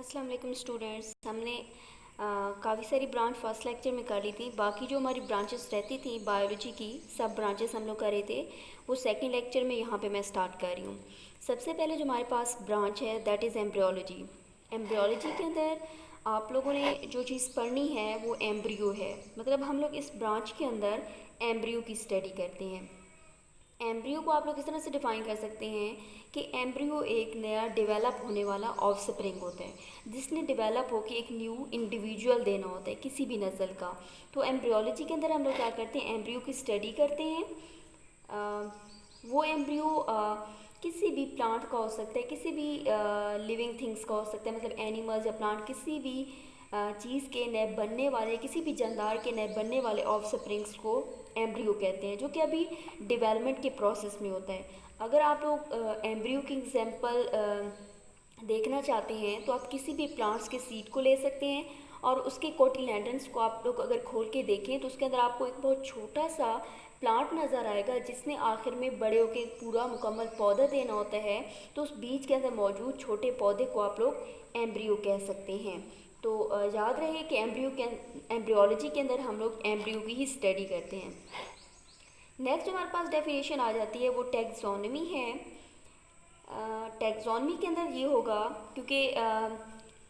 अस्सलाम वालेकुम स्टूडेंट्स। हमने काफ़ी सारी ब्रांच फर्स्ट लेक्चर में कर ली थी। बाकी जो हमारी ब्रांचेस रहती थी बायोलॉजी की, सब ब्रांचेस हम लोग कर रहे थे, वो सेकंड लेक्चर में यहाँ पे मैं स्टार्ट कर रही हूँ। सबसे पहले जो हमारे पास ब्रांच है दैट इज़ एम्ब्रियोलॉजी। एम्ब्रियोलॉजी के अंदर आप लोगों ने जो चीज़ पढ़नी है वो एम्ब्रियो है। मतलब हम लोग इस ब्रांच के अंदर एम्ब्रियो की स्टडी करते हैं। एम्ब्रियो को आप लोग इस तरह से डिफ़ाइन कर सकते हैं कि एम्ब्रियो एक नया डेवलप होने वाला ऑफस्प्रिंग होता है जिसने डेवलप होकर एक न्यू इंडिविजुअल देना होता है किसी भी नस्ल का। तो एम्ब्रियोलॉजी के अंदर हम लोग क्या करते हैं, एम्ब्रियो की स्टडी करते हैं। वो एम्ब्रियो किसी भी प्लांट का हो सकता है, किसी भी लिविंग थिंग्स का हो सकता है, मतलब एनिमल्स या प्लांट, किसी भी चीज़ के नए बनने वाले, किसी भी जानदार के नए बनने वाले ऑफस्प्रिंग्स को एम्ब्रियो कहते हैं, जो कि अभी डेवलपमेंट के प्रोसेस में होता है। अगर आप लोग एम्ब्रियो की एग्जांपल देखना चाहते हैं तो आप किसी भी प्लांट्स के सीड को ले सकते हैं और उसके कोटिलेडन्स को आप लोग अगर खोल के देखें तो उसके अंदर आपको एक बहुत छोटा सा प्लांट नज़र आएगा जिसने आखिर में बड़े होकर पूरा मुकम्मल पौधा देना होता है। तो उस बीज के अंदर मौजूद छोटे पौधे को आप लोग एम्ब्रियो कह सकते हैं। तो याद रहे कि एम्ब्रियोलॉजी के अंदर हम लोग एम्ब्रियो की ही स्टडी करते हैं। नेक्स्ट हमारे पास डेफिनेशन आ जाती है वो टैक्सोनॉमी है। टैक्सोनॉमी के अंदर ये होगा क्योंकि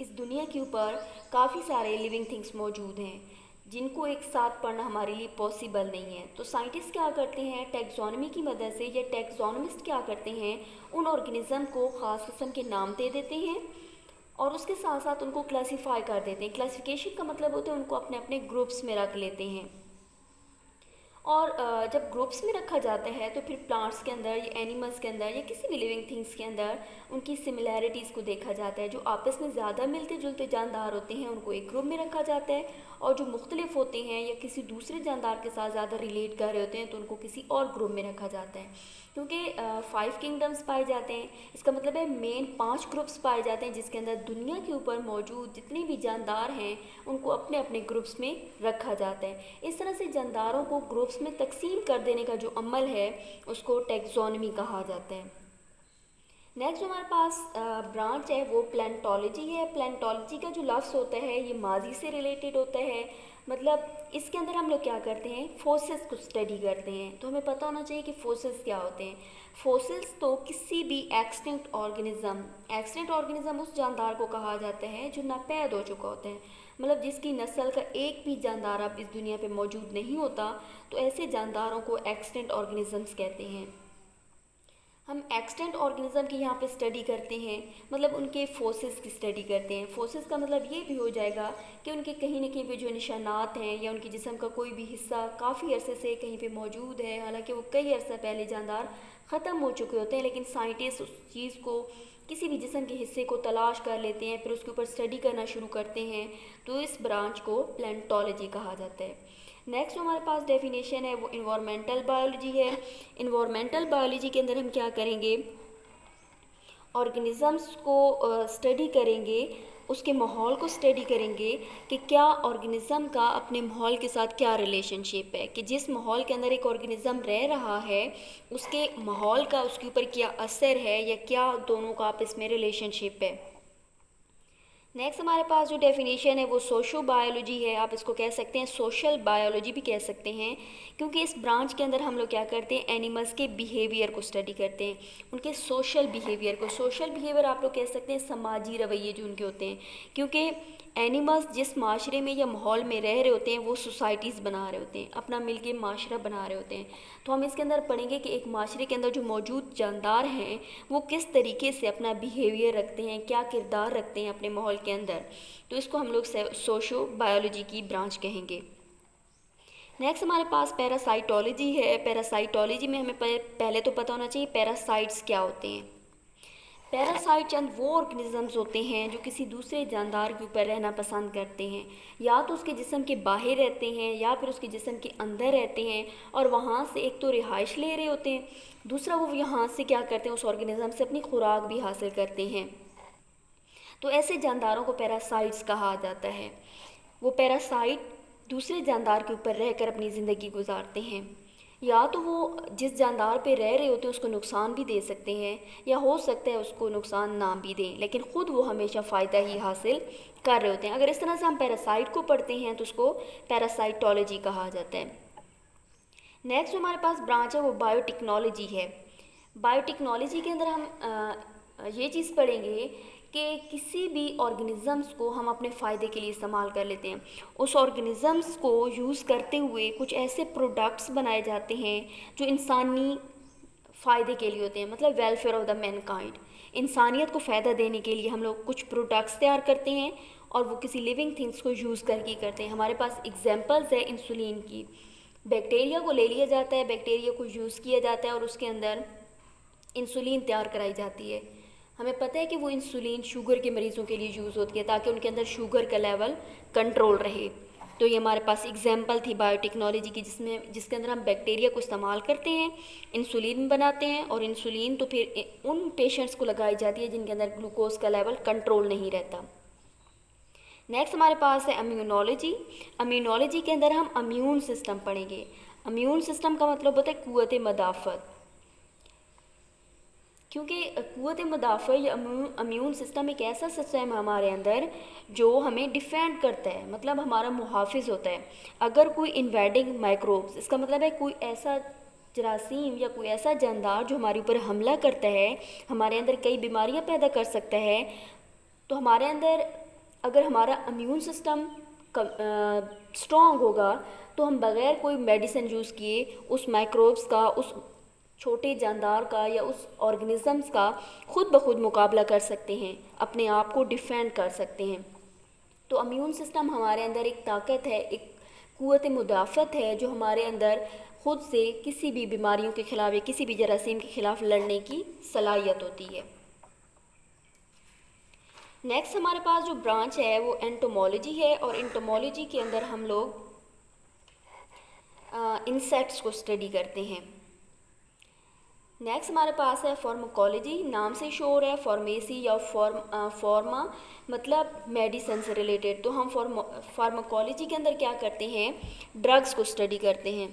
इस दुनिया के ऊपर काफ़ी सारे लिविंग थिंग्स मौजूद हैं जिनको एक साथ पढ़ना हमारे लिए पॉसिबल नहीं है। तो साइंटिस्ट क्या करते हैं, टैक्सोनॉमी की मदद से, या टैक्सोनॉमिस्ट क्या करते हैं, उन ऑर्गेनिज्म को ख़ास किस्म के नाम दे देते हैं और उसके साथ साथ उनको क्लासीफाई कर देते हैं। क्लासिफिकेशन का मतलब होता है उनको अपने अपने ग्रुप्स में रख लेते हैं। और जब ग्रुप्स में रखा जाता है तो फिर प्लांट्स के अंदर या एनिमल्स के अंदर या किसी भी लिविंग थिंग्स के अंदर उनकी सिमिलैरिटीज़ को देखा जाता है। जो आपस में ज़्यादा मिलते जुलते जानदार होते हैं उनको एक ग्रुप में रखा जाता है, और जो मुख्तलिफ होते हैं या किसी दूसरे जानदार के साथ ज़्यादा रिलेट कर रहे होते हैं तो उनको किसी और ग्रुप में रखा जाता है। क्योंकि 5 किंगडम्स पाए जाते हैं, इसका मतलब है मेन 5 ग्रुप्स पाए जाते हैं जिसके अंदर दुनिया के ऊपर मौजूद जितने भी जानदार हैं उनको अपने अपने ग्रुप्स में रखा जाता है। इस तरह से जानदारों को ग्रुप्स में तकसीम कर देने का जो अमल है उसको टैक्सोनॉमी कहा जाता है। नेक्स्ट हमारे पास ब्रांच है वो प्लेंटोलॉजी है। प्लेंटोलॉजी का जो लफ्ज़ होता है ये माजी से रिलेटेड होता है। मतलब इसके अंदर हम लोग क्या करते हैं, फोसिल्स को स्टडी करते हैं। तो हमें पता होना चाहिए कि फोसिल्स क्या होते हैं। फोसिल्स तो किसी भी एक्सटिंक्ट ऑर्गेनिज्म उस जानदार को कहा जाता है जो नापैद हो चुका होता है, मतलब जिसकी नस्ल का एक भी जानदार अब इस दुनिया पे मौजूद नहीं होता। तो ऐसे जानदारों को एक्सटिंक्ट ऑर्गेनिजम्स कहते हैं। हम एक्सटेंट ऑर्गेनिज्म की यहाँ पे स्टडी करते हैं, मतलब उनके फोसिल्स की स्टडी करते हैं। फोसिल्स का मतलब ये भी हो जाएगा कि उनके कहीं न कहीं पे जो निशानात हैं या उनके जिस्म का कोई भी हिस्सा काफ़ी अरसे से कहीं पे मौजूद है, हालांकि वो कई अरसा पहले जानदार ख़त्म हो चुके होते हैं, लेकिन साइंटिस्ट उस चीज़ को, किसी भी जिस्म के हिस्से को तलाश कर लेते हैं, फिर उसके ऊपर स्टडी करना शुरू करते हैं। तो इस ब्रांच को प्लेंटोलॉजी कहा जाता है। नेक्स्ट हमारे पास डेफिनेशन है वो इन्वायरमेंटल बायोलॉजी है। इन्वायरमेंटल बायोलॉजी के अंदर हम क्या करेंगे, ऑर्गेनिजम्स को स्टडी करेंगे, उसके माहौल को स्टडी करेंगे कि क्या ऑर्गेनिज़म का अपने माहौल के साथ क्या रिलेशनशिप है, कि जिस माहौल के अंदर एक ऑर्गेनिज़म रह रहा है उसके माहौल का उसके ऊपर क्या असर है या क्या दोनों का आपस में रिलेशनशिप है। नेक्स्ट हमारे पास जो डेफिनेशन है वो सोशो बायोलॉजी है। आप इसको कह सकते हैं सोशल बायोलॉजी भी कह सकते हैं, क्योंकि इस ब्रांच के अंदर हम लोग क्या करते हैं, एनिमल्स के बिहेवियर को स्टडी करते हैं, उनके सोशल बिहेवियर को। सोशल बिहेवियर आप लोग कह सकते हैं समाजी रवैये जो उनके होते हैं, क्योंकि एनिमल्स जिस माशरे में या माहौल में रह रहे होते हैं वो सोसाइटीज़ बना रहे होते हैं, अपना मिलके माशरा बना रहे होते हैं। तो हम इसके अंदर पढ़ेंगे कि एक माशरे के अंदर जो मौजूद जानदार हैं वो किस तरीके से अपना बिहेवियर रखते हैं, क्या किरदार रखते हैं अपने माहौल के अंदर। तो इसको हम लोग सोशो बायोलॉजी की ब्रांच कहेंगे। नेक्स्ट हमारे पास पैरासाइटोलॉजी है। पैरासाइटोलॉजी में हमें पहले तो पता होना चाहिए पैरासाइट्स क्या होते हैं। पैरासाइट चंद वो ऑर्गेनिजम्स होते हैं जो किसी दूसरे जानदार के ऊपर रहना पसंद करते हैं, या तो उसके जिस्म के बाहर रहते हैं या फिर उसके जिस्म के अंदर रहते हैं, और वहाँ से एक तो रिहाइश ले रहे होते हैं, दूसरा वो यहाँ से क्या करते हैं, उस ऑर्गेनिज्म से अपनी खुराक भी हासिल करते हैं। तो ऐसे जानदारों को पैरासाइट्स कहा जाता है। वो पैरासाइट दूसरे जानदार के ऊपर रहकर अपनी ज़िंदगी गुजारते हैं। یا تو وہ جس جاندار پہ رہ رہے ہوتے ہیں اس کو نقصان بھی دے سکتے ہیں، یا ہو سکتا ہے اس کو نقصان نہ بھی دیں، لیکن خود وہ ہمیشہ فائدہ ہی حاصل کر رہے ہوتے ہیں۔ اگر اس طرح سے ہم پیراسائٹ کو پڑھتے ہیں تو اس کو پیراسائٹولوجی کہا جاتا ہے۔ نیکسٹ جو ہمارے پاس برانچ ہے وہ بائیو ٹیکنالوجی ہے۔ بائیو ٹیکنالوجی کے اندر ہم یہ چیز پڑھیں گے کہ کسی بھی آرگنزمس کو ہم اپنے فائدے کے لیے استعمال کر لیتے ہیں، اس آرگنزمس کو یوز کرتے ہوئے کچھ ایسے پروڈکٹس بنائے جاتے ہیں جو انسانی فائدے کے لیے ہوتے ہیں، مطلب welfare of the mankind, انسانیت کو فائدہ دینے کے لیے ہم لوگ کچھ پروڈکٹس تیار کرتے ہیں اور وہ کسی لیونگ تھنگس کو یوز کر کے کرتے ہیں۔ ہمارے پاس اگزامپلز ہے انسولین کی، بیکٹیریا کو لے لیا جاتا ہے، بیکٹیریا کو یوز کیا جاتا ہے اور اس کے اندر انسولین تیار کرائی جاتی ہے۔ ہمیں پتہ ہے کہ وہ انسولین شوگر کے مریضوں کے لیے یوز ہوتی ہے تاکہ ان کے اندر شوگر کا لیول کنٹرول رہے۔ تو یہ ہمارے پاس اگزامپل تھی بائیو ٹیکنالوجی کی، جس کے اندر ہم بیکٹیریا کو استعمال کرتے ہیں، انسولین بناتے ہیں، اور انسولین تو پھر ان پیشنٹس کو لگائی جاتی ہے جن کے اندر گلوکوز کا لیول کنٹرول نہیں رہتا۔ نیکسٹ ہمارے پاس ہے امیونولوجی۔ امیونولوجی کے اندر ہم امیون سسٹم پڑھیں گے۔ امیون سسٹم کا مطلب ہوتا ہے قوت مدافعت، کیونکہ قوت مدافع یا امیون سسٹم ایک ایسا سسٹم ہے ہمارے اندر جو ہمیں ڈیفینڈ کرتا ہے، مطلب ہمارا محافظ ہوتا ہے۔ اگر کوئی انویڈنگ مائکروبس، اس کا مطلب ہے کوئی ایسا جراثیم یا کوئی ایسا جاندار جو ہمارے اوپر حملہ کرتا ہے، ہمارے اندر کئی بیماریاں پیدا کر سکتا ہے، تو ہمارے اندر اگر ہمارا امیون سسٹم اسٹرانگ ہوگا تو ہم بغیر کوئی میڈیسن یوز کیے اس مائکروبس کا، اس چھوٹے جاندار کا یا اس آرگنزمس کا خود بخود مقابلہ کر سکتے ہیں، اپنے آپ کو ڈیفینڈ کر سکتے ہیں۔ تو امیون سسٹم ہمارے اندر ایک طاقت ہے، ایک قوت مدافعت ہے جو ہمارے اندر خود سے کسی بھی بیماریوں کے خلاف یا کسی بھی جراثیم کے خلاف لڑنے کی صلاحیت ہوتی ہے۔ نیکسٹ ہمارے پاس جو برانچ ہے وہ انٹومولوجی ہے، اور انٹومولوجی کے اندر ہم لوگ انسیکٹس کو اسٹڈی کرتے ہیں۔ نیکسٹ ہمارے پاس ہے فارماکولوجی، نام سے شور ہے، فارمیسی یا فارما مطلب میڈیسن سے ریلیٹڈ۔ تو ہم فارماکولوجی کے اندر کیا کرتے ہیں، ڈرگس کو اسٹڈی کرتے ہیں۔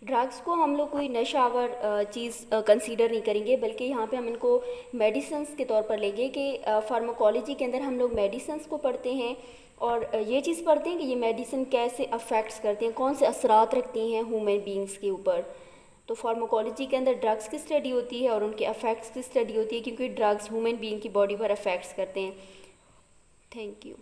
ڈرگس کو ہم لوگ کوئی نشہ آور چیز کنسیڈر نہیں کریں گے، بلکہ یہاں پہ ہم ان کو میڈیسنس کے طور پر لیں گے کہ فارماکولوجی کے اندر ہم لوگ میڈیسنس کو پڑھتے ہیں اور یہ چیز پڑھتے ہیں کہ یہ میڈیسن کیسے افیکٹس کرتے ہیں، کون سے اثرات رکھتی ہیں ہیومن بینگس کے اوپر۔ تو فارماکولوجی کے اندر ڈرگس کی اسٹڈی ہوتی ہے اور ان کے افیکٹس کی اسٹڈی ہوتی ہے، کیونکہ ڈرگس ہیومن بینگ کی باڈی پر افیکٹس کرتے ہیں۔ Thank you.